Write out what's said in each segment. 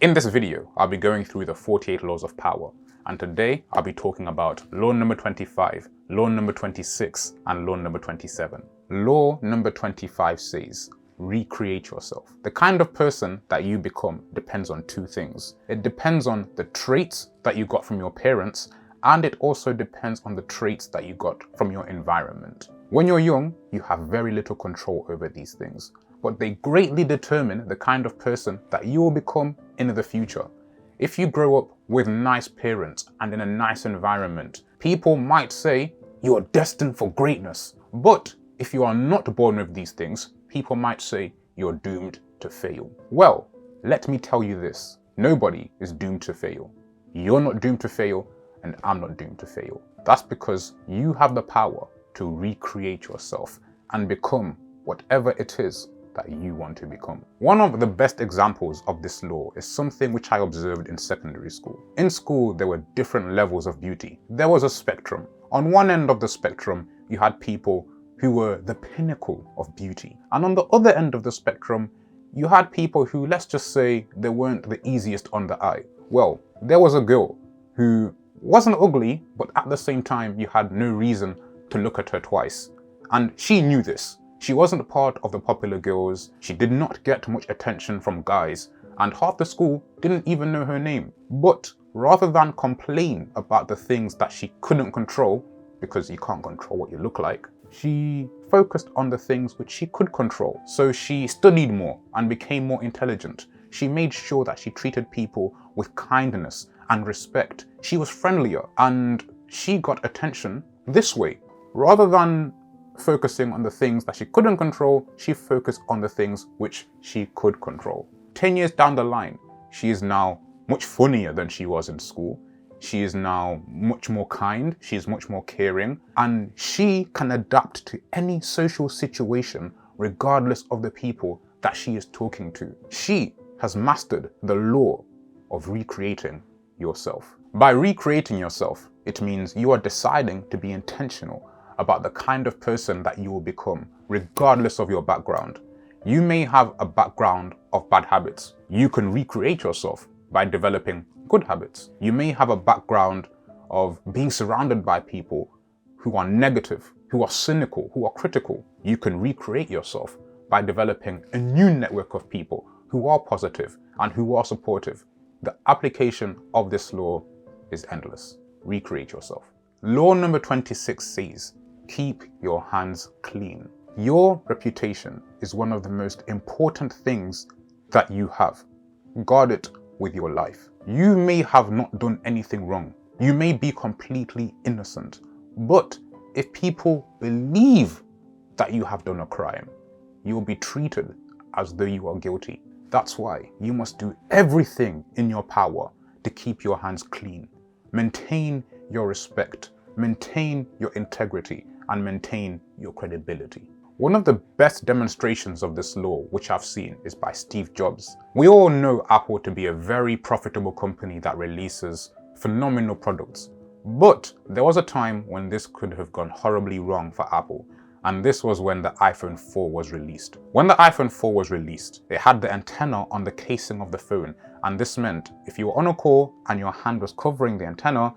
In this video, I'll be going through the 48 laws of power, and today I'll be talking about law number 25, law number 26, and law number 27. Law number 25 says, recreate yourself. The kind of person that you become depends on two things. It depends on the traits that you got from your parents, and it also depends on the traits that you got from your environment. When you're young, you have very little control over these things, but they greatly determine the kind of person that you will become in the future. If you grow up with nice parents and in a nice environment, people might say you are destined for greatness. But if you are not born with these things, people might say you're doomed to fail. Well, let me tell you this. Nobody is doomed to fail. You're not doomed to fail, and I'm not doomed to fail. That's because you have the power to recreate yourself and become whatever it is that you want to become. One of the best examples of this law is something which I observed in secondary school. In school, there were different levels of beauty. There was a spectrum. On one end of the spectrum, you had people who were the pinnacle of beauty. And on the other end of the spectrum, you had people who, let's just say, they weren't the easiest on the eye. Well, there was a girl who wasn't ugly, but at the same time, you had no reason to look at her twice. And she knew this. She wasn't part of the popular girls, she did not get much attention from guys, and half the school didn't even know her name. But rather than complain about the things that she couldn't control, because you can't control what you look like, she focused on the things which she could control. So she studied more and became more intelligent. She made sure that she treated people with kindness and respect. She was friendlier, and she got attention this way. Rather than focusing on the things that she couldn't control, she focused on the things which she could control. 10 years down the line, she is now much funnier than she was in school. She is now much more kind, she is much more caring, and she can adapt to any social situation regardless of the people that she is talking to. She has mastered the law of recreating yourself. By recreating yourself, it means you are deciding to be intentional about the kind of person that you will become, regardless of your background. You may have a background of bad habits. You can recreate yourself by developing good habits. You may have a background of being surrounded by people who are negative, who are cynical, who are critical. You can recreate yourself by developing a new network of people who are positive and who are supportive. The application of this law is endless. Recreate yourself. Law number 26 says, keep your hands clean. Your reputation is one of the most important things that you have. Guard it with your life. You may have not done anything wrong. You may be completely innocent. But if people believe that you have done a crime, you will be treated as though you are guilty. That's why you must do everything in your power to keep your hands clean. Maintain your respect, maintain your integrity, and maintain your credibility. One of the best demonstrations of this law which I've seen is by Steve Jobs. We all know Apple to be a very profitable company that releases phenomenal products. But there was a time when this could have gone horribly wrong for Apple, and this was when the iPhone 4 was released. When the iPhone 4 was released, it had the antenna on the casing of the phone, and this meant if you were on a call and your hand was covering the antenna,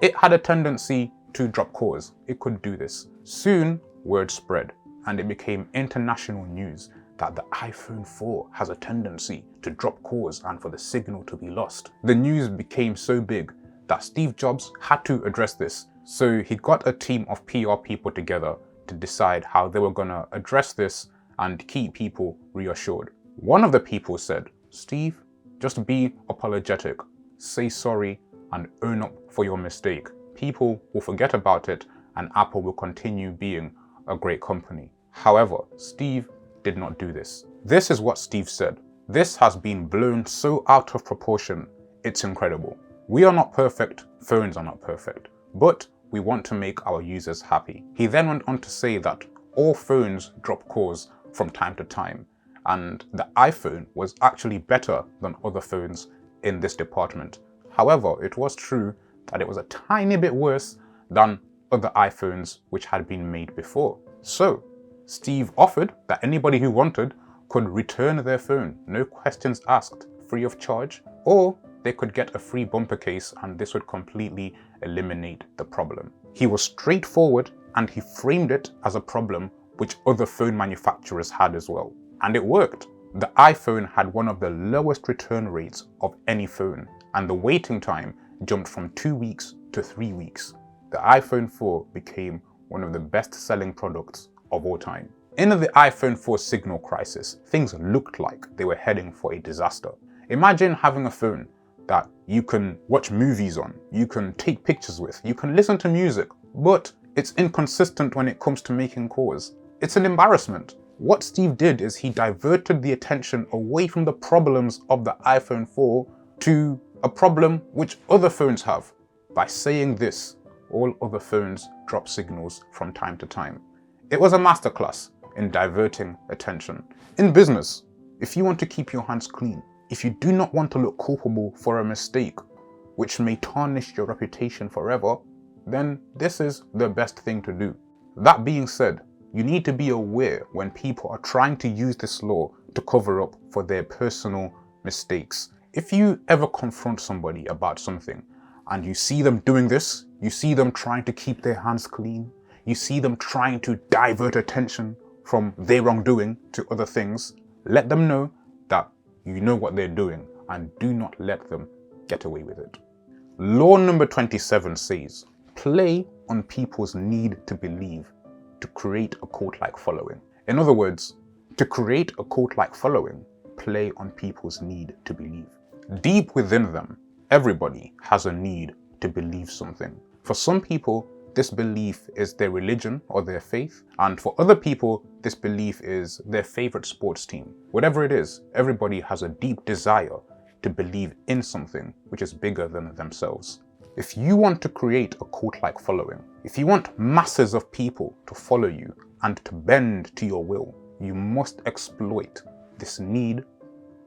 it had a tendency to drop calls. It could do this. Soon, word spread, and it became international news that the iPhone 4 has a tendency to drop calls and for the signal to be lost. The news became so big that Steve Jobs had to address this. So he got a team of PR people together to decide how they were gonna address this and keep people reassured. One of the people said, Steve, just be apologetic, say sorry, and own up for your mistake. People will forget about it and Apple will continue being a great company. However, Steve did not do this. This is what Steve said. This has been blown so out of proportion, it's incredible. We are not perfect, phones are not perfect, but we want to make our users happy. He then went on to say that all phones drop calls from time to time, and the iPhone was actually better than other phones in this department. However, it was true that it was a tiny bit worse than other iPhones which had been made before. So, Steve offered that anybody who wanted could return their phone, no questions asked, free of charge, or they could get a free bumper case and this would completely eliminate the problem. He was straightforward and he framed it as a problem which other phone manufacturers had as well. And it worked. The iPhone had one of the lowest return rates of any phone, and the waiting time jumped from 2 weeks to 3 weeks. The iPhone 4 became one of the best-selling products of all time. In the iPhone 4 signal crisis, things looked like they were heading for a disaster. Imagine having a phone that you can watch movies on, you can take pictures with, you can listen to music, but it's inconsistent when it comes to making calls. It's an embarrassment. What Steve did is he diverted the attention away from the problems of the iPhone 4 to a problem which other phones have by saying this: all other phones drop signals from time to time. It was a masterclass in diverting attention. In business, if you want to keep your hands clean, if you do not want to look culpable for a mistake which may tarnish your reputation forever, then this is the best thing to do. That being said, you need to be aware when people are trying to use this law to cover up for their personal mistakes. If you ever confront somebody about something and you see them doing this, you see them trying to keep their hands clean, you see them trying to divert attention from their wrongdoing to other things, let them know that you know what they're doing and do not let them get away with it. Law number 27 says, play on people's need to believe to create a cult-like following. In other words, to create a cult-like following, play on people's need to believe. Deep within them, everybody has a need to believe something. For some people, this belief is their religion or their faith, and for other people, this belief is their favorite sports team. Whatever it is, everybody has a deep desire to believe in something which is bigger than themselves. If you want to create a cult-like following, if you want masses of people to follow you and to bend to your will, you must exploit this need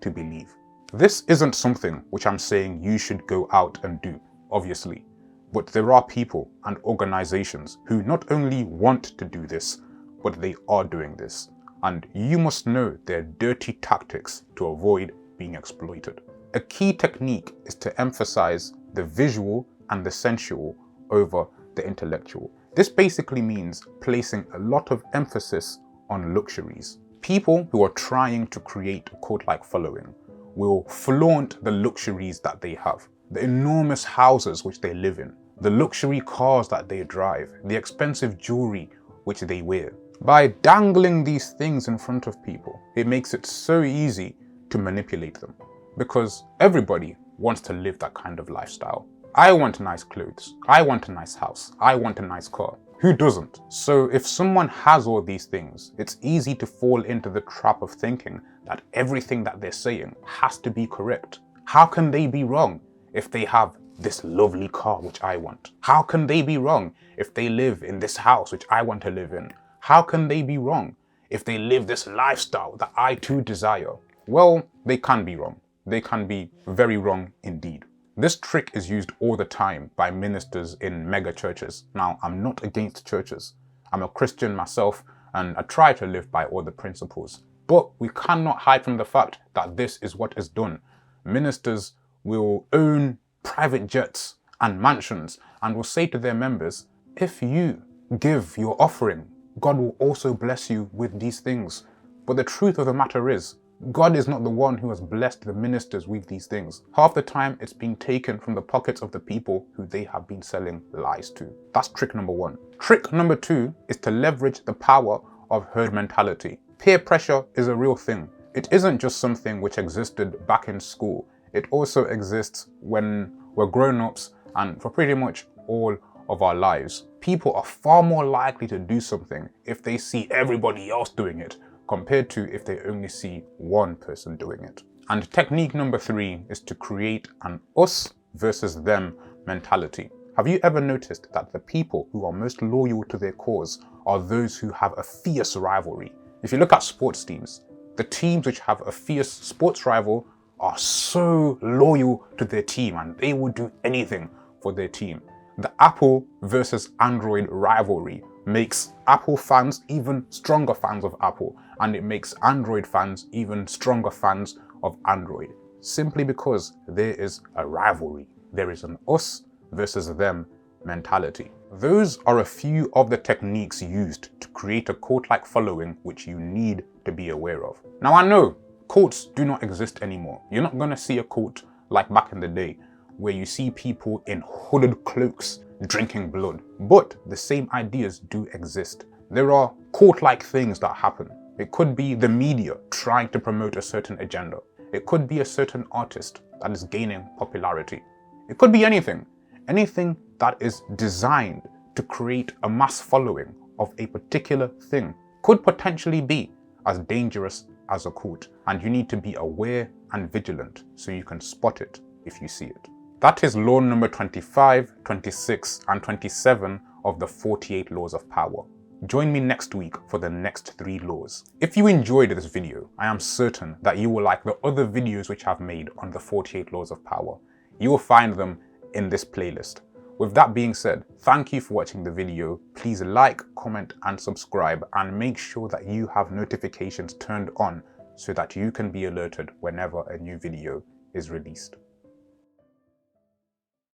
to believe. This isn't something which I'm saying you should go out and do, obviously, but there are people and organizations who not only want to do this, but they are doing this, and you must know their dirty tactics to avoid being exploited. A key technique is to emphasize the visual and the sensual over the intellectual. This basically means placing a lot of emphasis on luxuries. People who are trying to create a cult-like following will flaunt the luxuries that they have, the enormous houses which they live in, the luxury cars that they drive, the expensive jewelry which they wear. By dangling these things in front of people, it makes it so easy to manipulate them, because everybody wants to live that kind of lifestyle. I want nice clothes, I want a nice house, I want a nice car. Who doesn't? So if someone has all these things, it's easy to fall into the trap of thinking that everything that they're saying has to be correct. How can they be wrong if they have this lovely car which I want? How can they be wrong if they live in this house which I want to live in? How can they be wrong if they live this lifestyle that I too desire? Well, they can be wrong. They can be very wrong indeed. This trick is used all the time by ministers in mega churches. Now, I'm not against churches. I'm a Christian myself and I try to live by all the principles. But we cannot hide from the fact that this is what is done. Ministers will own private jets and mansions and will say to their members, if you give your offering, God will also bless you with these things. But the truth of the matter is, God is not the one who has blessed the ministers with these things. Half the time, it's being taken from the pockets of the people who they have been selling lies to. That's trick number one. Trick number two is to leverage the power of herd mentality. Peer pressure is a real thing. It isn't just something which existed back in school. It also exists when we're grown-ups and for pretty much all of our lives. People are far more likely to do something if they see everybody else doing it, compared to if they only see one person doing it. And technique number three is to create an us versus them mentality. Have you ever noticed that the people who are most loyal to their cause are those who have a fierce rivalry? If you look at sports teams, the teams which have a fierce sports rival are so loyal to their team and they will do anything for their team. The Apple versus Android rivalry makes Apple fans even stronger fans of Apple, and it makes Android fans even stronger fans of Android. simply because there is a rivalry. There is an us versus them mentality. Those are a few of the techniques used to create a cult-like following which you need to be aware of. Now I know cults do not exist anymore. You're not going to see a cult like back in the day where you see people in hooded cloaks drinking blood. But the same ideas do exist. There are cult-like things that happen. It could be the media trying to promote a certain agenda. It could be a certain artist that is gaining popularity. It could be anything. Anything that is designed to create a mass following of a particular thing could potentially be as dangerous as a cult, and you need to be aware and vigilant so you can spot it if you see it. That is law number 25, 26, and 27 of the 48 laws of power. Join me next week for the next 3 laws. If you enjoyed this video, I am certain that you will like the other videos which I've made on the 48 laws of power. You will find them in this playlist. With that being said, thank you for watching the video. Please like, comment, and subscribe, and make sure that you have notifications turned on so that you can be alerted whenever a new video is released.